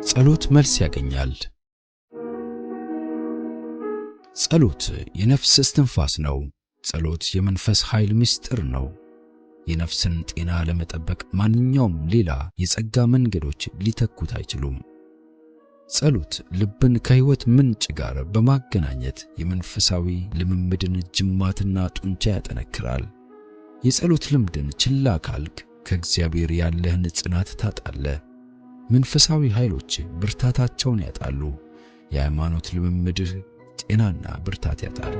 ጸሎት መልስ ያገኛል። ጸሎት የነፍስ እስትንፋስ ነው። ጸሎት የመንፈስ ኃይል ምስጢር ነው። የነፍስን ጤና ለመጠበቅ ማንኛውም ሌላ የጸጋ መንገዶች ሊተኩት አይችሉም። ጸሎት ልብን ከሕይወት ምንጭ ጋር በማገናኘት የመንፈሳዊ ልምምድን ጅማትና ጡንቻ ያጠነክራል። የጸሎት ልምድን ችላ ካልክ ከእግዚአብሔር ያለህን ጽናት ታጣለህ። መንፈሳዊ ኃይሎች ብርታታቸውን ያጣሉ። የሃይማኖት ልምምድህ ጤናና ብርታት ያጣል።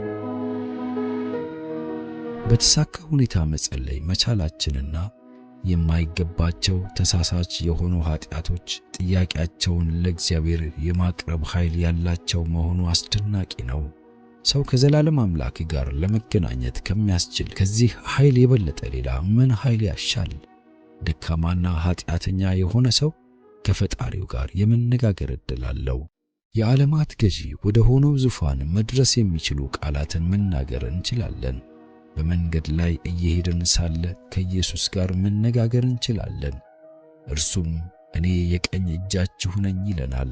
በተሳካ ሁኔታ መጸለይ መቻላችንና የማይገባቸው ተሳሳች የሆኑ ኃጢአቶች ጥያቄያቸውን ለእግዚአብሔር የማቅረብ ኃይል ያላቸው መሆኑ አስደናቂ ነው። ሰው ከዘላለም አምላክ ጋር ለመገናኘት ከሚያስችል ከዚህ ኃይል የበለጠ ሌላ ምን ኃይል ያሻል? ደካማና ኃጢአተኛ የሆነ ሰው ከፈጣሪው ጋር የመነጋገር ዕድል አለው። የዓለማት ገዢ ወደ ሆነው ዙፋን መድረስ የሚችሉ ቃላትን መናገር እንችላለን። በመንገድ ላይ እየሄድን ሳለ ከኢየሱስ ጋር መነጋገር እንችላለን። እርሱም እኔ የቀኝ እጃችሁ ነኝ ይለናል።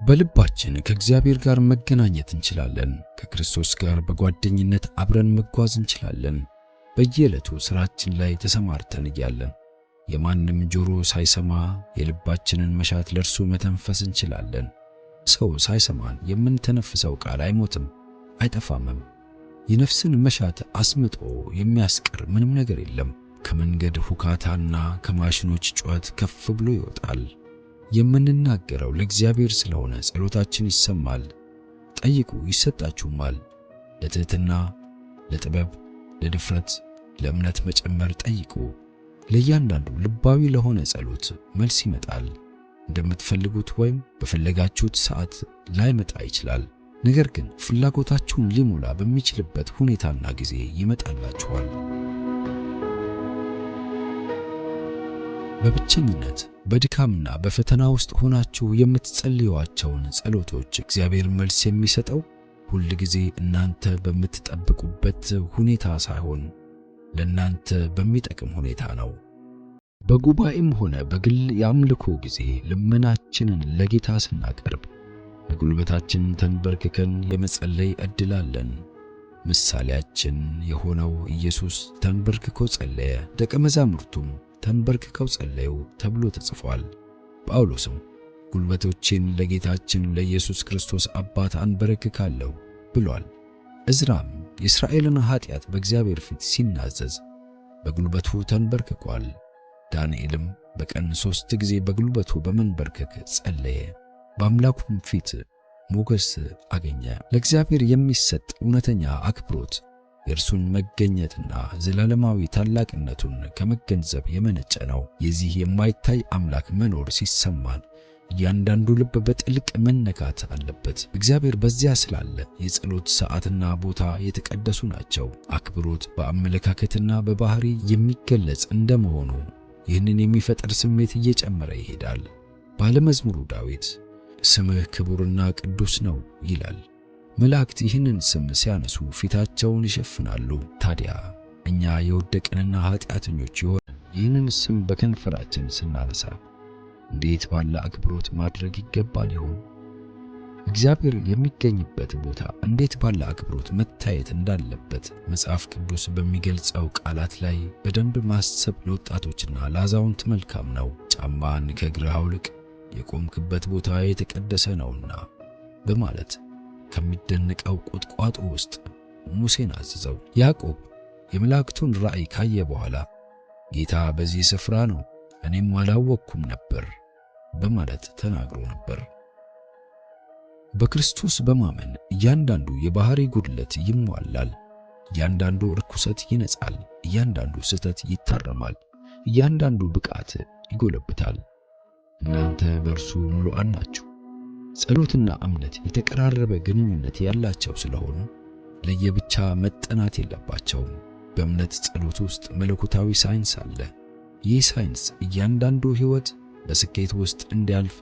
በልባችን ከእግዚአብሔር ጋር መገናኘት እንችላለን። ከክርስቶስ ጋር በጓደኝነት አብረን መጓዝ እንችላለን። በየዕለቱ ሥራችን ላይ ተሰማርተን እያለን የማንም ጆሮ ሳይሰማ የልባችንን መሻት ለእርሱ መተንፈስ እንችላለን። ሰው ሳይሰማን የምንተነፍሰው ቃል አይሞትም፣ አይጠፋምም። የነፍስን መሻት አስምጦ የሚያስቀር ምንም ነገር የለም። ከመንገድ ሁካታና ከማሽኖች ጩኸት ከፍ ብሎ ይወጣል። የምንናገረው ለእግዚአብሔር ስለሆነ ጸሎታችን ይሰማል። ጠይቁ ይሰጣችሁማል። ለትሕትና፣ ለጥበብ፣ ለድፍረት፣ ለእምነት መጨመር ጠይቁ። ለእያንዳንዱ ልባዊ ለሆነ ጸሎት መልስ ይመጣል። እንደምትፈልጉት ወይም በፈለጋችሁት ሰዓት ላይመጣ ይችላል። ነገር ግን ፍላጎታችሁን ሊሞላ በሚችልበት ሁኔታና ጊዜ ይመጣላችኋል። በብቸኝነት በድካምና በፈተና ውስጥ ሆናችሁ የምትጸልዩዋቸውን ጸሎቶች እግዚአብሔር መልስ የሚሰጠው ሁል ጊዜ እናንተ በምትጠብቁበት ሁኔታ ሳይሆን ለእናንተ በሚጠቅም ሁኔታ ነው። በጉባኤም ሆነ በግል የአምልኮ ጊዜ ልመናችንን ለጌታ ስናቀርብ በጉልበታችን ተንበርክከን የመጸለይ ዕድል አለን። ምሳሌያችን የሆነው ኢየሱስ ተንበርክኮ ጸለየ፣ ደቀ መዛሙርቱም ተንበርክከው ጸለዩ ተብሎ ተጽፏል። ጳውሎስም ጉልበቶቼን ለጌታችን ለኢየሱስ ክርስቶስ አባት አንበረክካለሁ ብሏል። ዕዝራም የእስራኤልን ኃጢአት በእግዚአብሔር ፊት ሲናዘዝ በጉልበቱ ተንበርክኳል። ዳንኤልም በቀን 3 ጊዜ በጉልበቱ በመንበርከክ ጸለየ፣ በአምላኩም ፊት ሞገስ አገኘ። ለእግዚአብሔር የሚሰጥ እውነተኛ አክብሮት የእርሱን መገኘትና ዘላለማዊ ታላቅነቱን ከመገንዘብ የመነጨ ነው። የዚህ የማይታይ አምላክ መኖር ሲሰማን እያንዳንዱ ልብ በጥልቅ መነካት አለበት። እግዚአብሔር በዚያ ስላለ የጸሎት ሰዓትና ቦታ የተቀደሱ ናቸው። አክብሮት በአመለካከትና በባህሪ የሚገለጽ እንደመሆኑ ይህንን የሚፈጥር ስሜት እየጨመረ ይሄዳል። ባለመዝሙሩ ዳዊት ስምህ ክቡርና ቅዱስ ነው ይላል። መላእክት ይህንን ስም ሲያነሱ ፊታቸውን ይሸፍናሉ። ታዲያ እኛ የወደቅንና ኃጢአተኞች የሆንን ይህንን ስም በከንፈራችን ስናነሳ እንዴት ባለ አክብሮት ማድረግ ይገባል ይሆን? እግዚአብሔር የሚገኝበት ቦታ እንዴት ባለ አክብሮት መታየት እንዳለበት መጽሐፍ ቅዱስ በሚገልጸው ቃላት ላይ በደንብ ማሰብ ለወጣቶችና ለአዛውንት መልካም ነው። ጫማን ከእግርህ አውልቅ፣ የቆምክበት ቦታ የተቀደሰ ነውና በማለት ከሚደነቀው ቁጥቋጦ ውስጥ ሙሴን አዘዘው። ያዕቆብ የመላእክቱን ራእይ ካየ በኋላ ጌታ በዚህ ስፍራ ነው፣ እኔም አላወቅኩም ነበር በማለት ተናግሮ ነበር። በክርስቶስ በማመን እያንዳንዱ የባህሪ ጉድለት ይሟላል። እያንዳንዱ ርኩሰት ይነጻል። እያንዳንዱ ስህተት ይታረማል። እያንዳንዱ ብቃት ይጎለብታል። እናንተ በእርሱ ሙሉአን ናችሁ። ጸሎትና እምነት የተቀራረበ ግንኙነት ያላቸው ስለሆኑ ለየብቻ መጠናት የለባቸውም። በእምነት ጸሎት ውስጥ መለኮታዊ ሳይንስ አለ። ይህ ሳይንስ እያንዳንዱ ሕይወት በስኬት ውስጥ እንዲያልፍ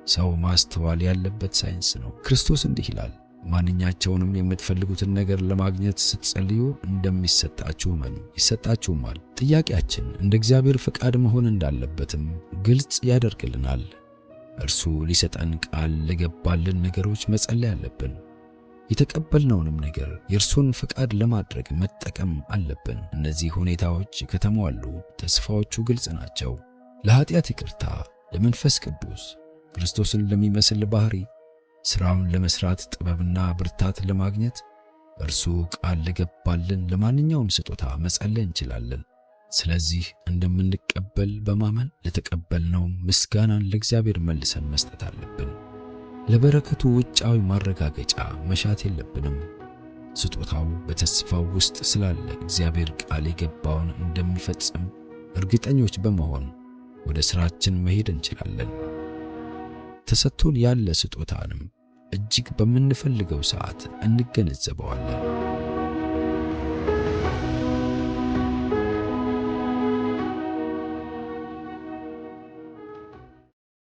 ሰው ማስተዋል ያለበት ሳይንስ ነው። ክርስቶስ እንዲህ ይላል፣ ማንኛቸውንም የምትፈልጉትን ነገር ለማግኘት ስትጸልዩ እንደሚሰጣችሁ እመኑ፣ ይሰጣችሁማል። ጥያቄያችን እንደ እግዚአብሔር ፈቃድ መሆን እንዳለበትም ግልጽ ያደርግልናል። እርሱ ሊሰጠን ቃል ለገባልን ነገሮች መጸለይ አለብን። የተቀበልነውንም ነገር የእርሱን ፍቃድ ለማድረግ መጠቀም አለብን። እነዚህ ሁኔታዎች ከተሟሉ ተስፋዎቹ ግልጽ ናቸው። ለኃጢአት ይቅርታ፣ ለመንፈስ ቅዱስ፣ ክርስቶስን ለሚመስል ባህሪ፣ ሥራውን ለመስራት ጥበብና ብርታት ለማግኘት እርሱ ቃል ለገባልን ለማንኛውም ስጦታ መጸለይ እንችላለን። ስለዚህ እንደምንቀበል በማመን ለተቀበልነው ምስጋናን ለእግዚአብሔር መልሰን መስጠት አለብን። ለበረከቱ ውጫዊ ማረጋገጫ መሻት የለብንም። ስጦታው በተስፋው ውስጥ ስላለ እግዚአብሔር ቃል የገባውን እንደሚፈጽም እርግጠኞች በመሆን ወደ ሥራችን መሄድ እንችላለን። ተሰጥቶን ያለ ስጦታንም እጅግ በምንፈልገው ሰዓት እንገነዘበዋለን።